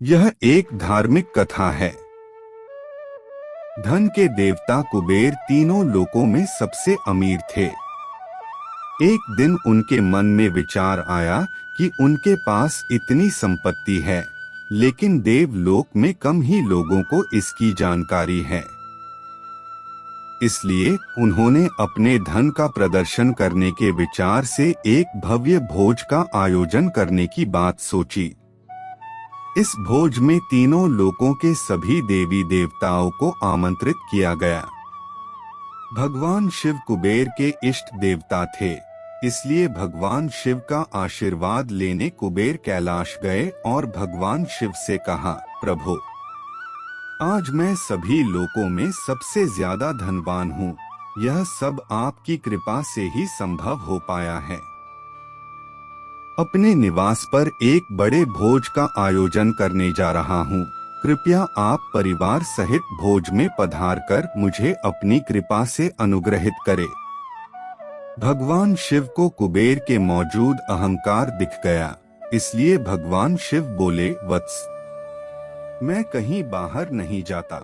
यह एक धार्मिक कथा है। धन के देवता कुबेर तीनों लोकों में सबसे अमीर थे। एक दिन उनके मन में विचार आया कि उनके पास इतनी संपत्ति है, लेकिन देवलोक में कम ही लोगों को इसकी जानकारी है। इसलिए उन्होंने अपने धन का प्रदर्शन करने के विचार से एक भव्य भोज का आयोजन करने की बात सोची। इस भोज में तीनों लोकों के सभी देवी देवताओं को आमंत्रित किया गया। भगवान शिव कुबेर के इष्ट देवता थे, इसलिए भगवान शिव का आशीर्वाद लेने कुबेर कैलाश गए और भगवान शिव से कहा, प्रभु, आज मैं सभी लोकों में सबसे ज्यादा धनवान हूँ। यह सब आपकी कृपा से ही संभव हो पाया है। अपने निवास पर एक बड़े भोज का आयोजन करने जा रहा हूँ। कृपया आप परिवार सहित भोज में पधार कर मुझे अपनी कृपा से अनुग्रहित करें। भगवान शिव को कुबेर के मौजूद अहंकार दिख गया, इसलिए भगवान शिव बोले, वत्स, मैं कहीं बाहर नहीं जाता।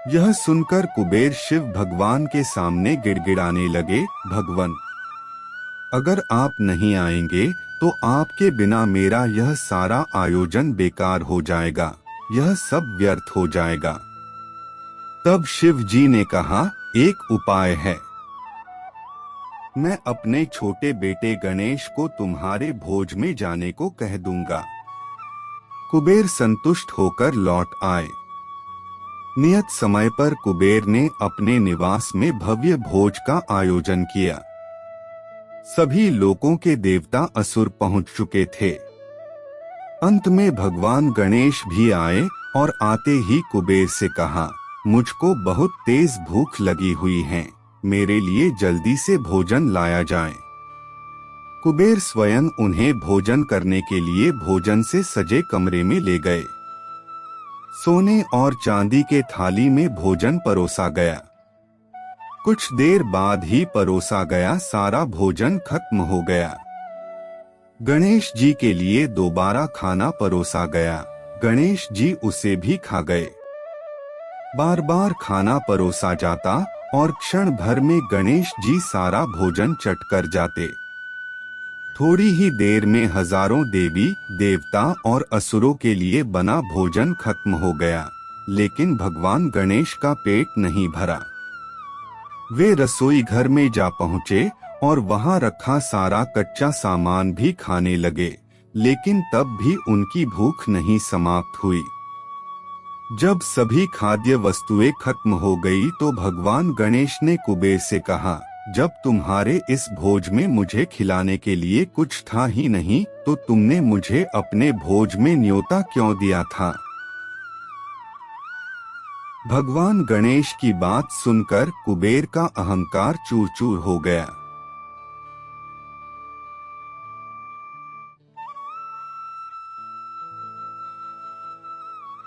यह सुनकर कुबेर शिव भगवान के सामने गिड़गिड़ाने लगे, भगवान, अगर आप नहीं आएंगे तो आपके बिना मेरा यह सारा आयोजन बेकार हो जाएगा, यह सब व्यर्थ हो जाएगा। तब शिव जी ने कहा, एक उपाय है। मैं अपने छोटे बेटे गणेश को तुम्हारे भोज में जाने को कह दूंगा। कुबेर संतुष्ट होकर लौट आए। नियत समय पर कुबेर ने अपने निवास में भव्य भोज का आयोजन किया। सभी लोकों के देवता असुर पहुंच चुके थे। अंत में भगवान गणेश भी आए और आते ही कुबेर से कहा, मुझको बहुत तेज भूख लगी हुई है, मेरे लिए जल्दी से भोजन लाया जाए। कुबेर स्वयं उन्हें भोजन करने के लिए भोजन से सजे कमरे में ले गए। सोने और चांदी के थाली में भोजन परोसा गया। कुछ देर बाद ही परोसा गया सारा भोजन खत्म हो गया। गणेश जी के लिए दोबारा खाना परोसा गया। गणेश जी उसे भी खा गए। बार बार खाना परोसा जाता और क्षण भर में गणेश जी सारा भोजन चट कर जाते। थोड़ी ही देर में हजारों देवी देवता और असुरों के लिए बना भोजन खत्म हो गया, लेकिन भगवान गणेश का पेट नहीं भरा। वे रसोई घर में जा पहुँचे और वहां रखा सारा कच्चा सामान भी खाने लगे, लेकिन तब भी उनकी भूख नहीं समाप्त हुई। जब सभी खाद्य वस्तुएं खत्म हो गई तो भगवान गणेश ने कुबेर से कहा, जब तुम्हारे इस भोज में मुझे खिलाने के लिए कुछ था ही नहीं तो तुमने मुझे अपने भोज में न्योता क्यों दिया था? भगवान गणेश की बात सुनकर कुबेर का अहंकार चूर चूर हो गया।